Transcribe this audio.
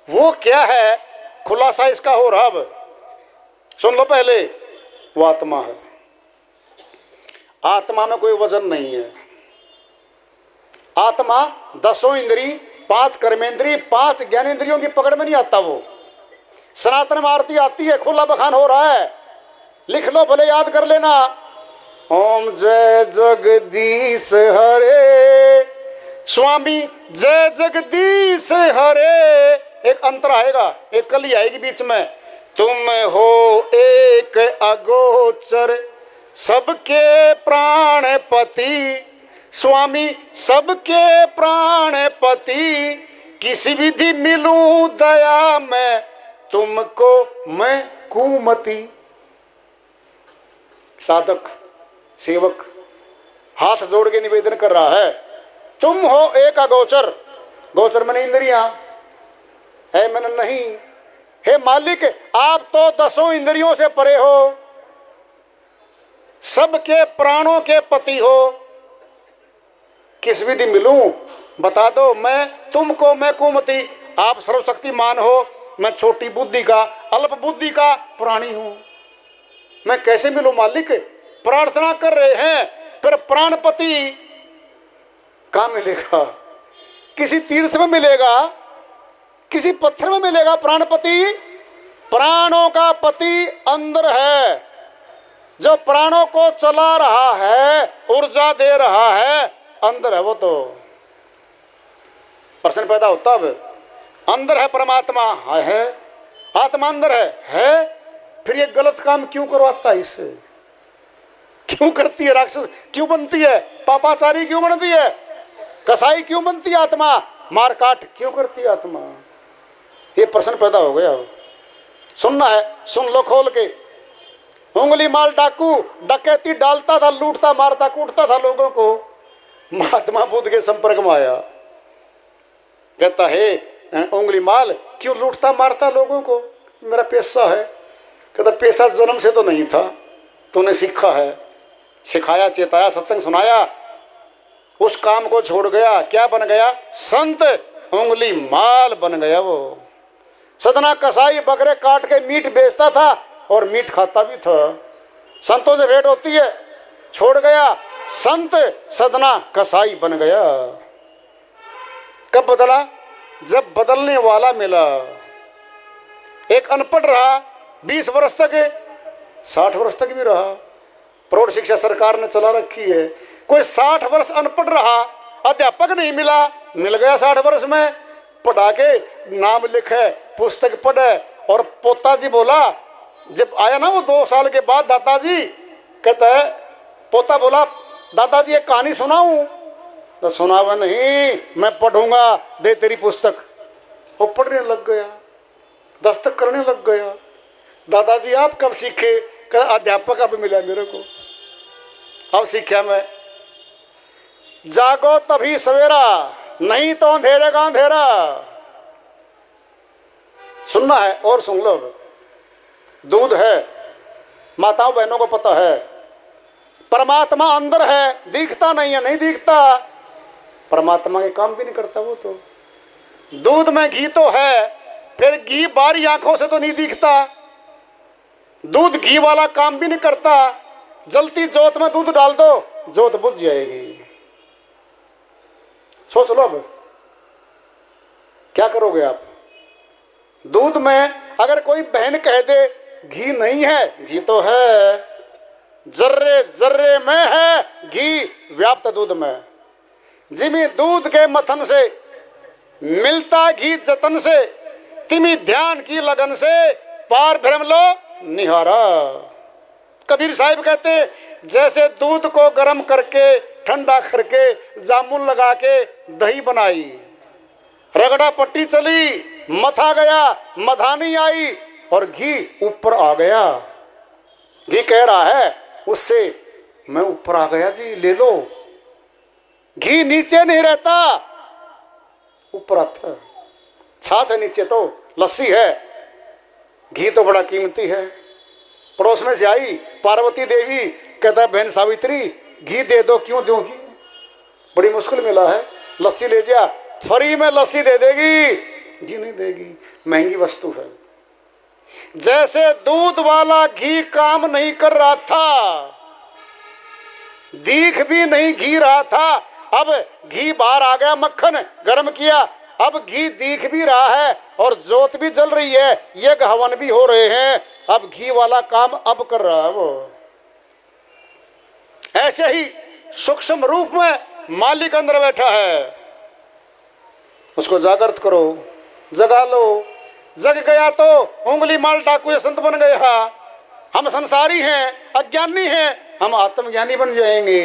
वो क्या है, खुलासा इसका हो रहा। अब सुन लो पहले, वो आत्मा है। आत्मा में कोई वजन नहीं है। आत्मा 10 इंद्री, 5 कर्मेंद्री, 5 ज्ञानेंद्रियों की पकड़ में नहीं आता। वो सनातन में आरती आती है, खुला बखान हो रहा है, लिख लो भले याद कर लेना। ओम जय जगदीश हरे, स्वामी जय जगदीश हरे। एक अंतर आएगा, एक कली आएगी बीच में। तुम हो एक अगोचर सबके प्राणपति, स्वामी सबके प्राणपति, किसी विधि मिलूं दया में, तुमको मैं कुमति। साधक सेवक हाथ जोड़ के निवेदन कर रहा है, तुम हो एक अगोचर। गोचर मैंने इंद्रियां है, मैंने नहीं। हे मालिक, आप तो 10 इंद्रियों से परे हो, सबके प्राणों के पति हो। किस विधि मिलूं बता दो, मैं तुमको मैं कुमति। आप सर्वशक्तिमान हो, मैं छोटी बुद्धि का, अल्प बुद्धि का प्राणी हूं। मैं कैसे मिलूं मालिक? प्रार्थना कर रहे हैं, फिर प्राणपति कहां मिलेगा? किसी तीर्थ में मिलेगा, किसी पत्थर में मिलेगा प्राणपति? प्राणों का पति अंदर है, जो प्राणों को चला रहा है, ऊर्जा दे रहा है, अंदर है। वो तो प्रश्न पैदा होता अब, अंदर है परमात्मा है, आत्मा अंदर है, फिर ये गलत काम क्यों करवाता है? इससे क्यों करती है? राक्षस क्यों बनती है? पापाचारी क्यों बनती है? कसाई क्यों बनती है आत्मा? मारकाट क्यों करती है आत्मा? ये प्रश्न पैदा हो गया। अब सुनना है, सुन लो खोल के। उंगली माल डाकू डकैती डालता था, लूटता मारता कूटता था लोगों को। महात्मा बुद्ध के संपर्क में आया, कहता है उंगली माल क्यों लूटता मारता लोगों को? मेरा पेशा है। कहता पेशा जन्म से तो नहीं था, तूने सीखा है, सिखाया, चेताया, सत्संग सुनाया, उस काम को छोड़ गया। क्या बन गया? संत उंगली माल बन गया। वो सदना कसाई बकरे काट के मीट बेचता था और मीट खाता भी था। संतों से भेंट होती है, छोड़ गया, संत सदना कसाई बन गया। कब बदला? जब बदलने वाला मिला। एक अनपढ़ रहा 20 वर्ष तक, 60 वर्ष तक भी रहा। प्रौढ़ शिक्षा सरकार ने चला रखी है। कोई 60 वर्ष अनपढ़ रहा, अध्यापक नहीं मिला, मिल गया 60 वर्ष में, पढ़ा के नाम लिखे, पुस्तक पढ़े। और पोता जी बोला, जब आया ना वो 2 साल के बाद, दादाजी कहता है, पोता बोला दादाजी एक कहानी सुनाऊं? तो सुनावा नहीं, मैं पढ़ूंगा, दे तेरी पुस्तक। वो पढ़ने लग गया, दस्तक करने लग गया। दादाजी आप कब सीखे? कहता अध्यापक अब मिला मेरे को, अब सीखा मैं। जागो तभी सवेरा, नहीं तो अंधेरे का अंधेरा। सुनना है और सुन लो। दूध है, माताओं बहनों को पता है, परमात्मा अंदर है, दिखता नहीं है, नहीं दिखता, परमात्मा के काम भी नहीं करता वो तो। दूध में घी तो है, फिर घी बारी आंखों से तो नहीं दिखता, दूध घी वाला काम भी नहीं करता। जलती जोत में दूध डाल दो, जोत बुझ जाएगी। सोच लो अब क्या करोगे आप? दूध में अगर कोई बहन कह दे घी नहीं है, घी तो है, जर्रे जर्रे में है घी व्याप्त दूध में। जिमी दूध के मथन से मिलता घी जतन से, तिमी ध्यान की लगन से पार भ्रम लो निहारा। कबीर साहिब कहते जैसे दूध को गर्म करके ठंडा करके जामुन लगा के दही बनाई, रगड़ा पट्टी चली, मथा गया, मधानी आई और घी ऊपर आ गया। घी कह रहा है उससे मैं ऊपर आ गया जी, ले लो। घी नीचे नहीं रहता, ऊपर आता। छाछ है नीचे तो, लस्सी है, घी तो बड़ा कीमती है। पड़ोस में से आई पार्वती देवी, कहता बहन सावित्री घी दे दो। क्यों दूं घी? बड़ी मुश्किल मिला है, लस्सी ले जा। फ्री में लस्सी दे देगी, घी नहीं देगी, महंगी वस्तु है। जैसे दूध वाला घी काम नहीं कर रहा था, दीख भी नहीं घी रहा था, अब घी बाहर आ गया, मक्खन गर्म किया, अब घी दीख भी रहा है और जोत भी जल रही है, यज्ञ हवन भी हो रहे हैं, अब घी वाला काम अब कर रहा है वो। ऐसे ही सूक्ष्म रूप में मालिक अंदर बैठा है, उसको जागृत करो, जगा लो। जग गया तो उंगली माल डाकू या संत बन गया। हम संसारी हैं, अज्ञानी हैं, हम आत्मज्ञानी बन जाएंगे।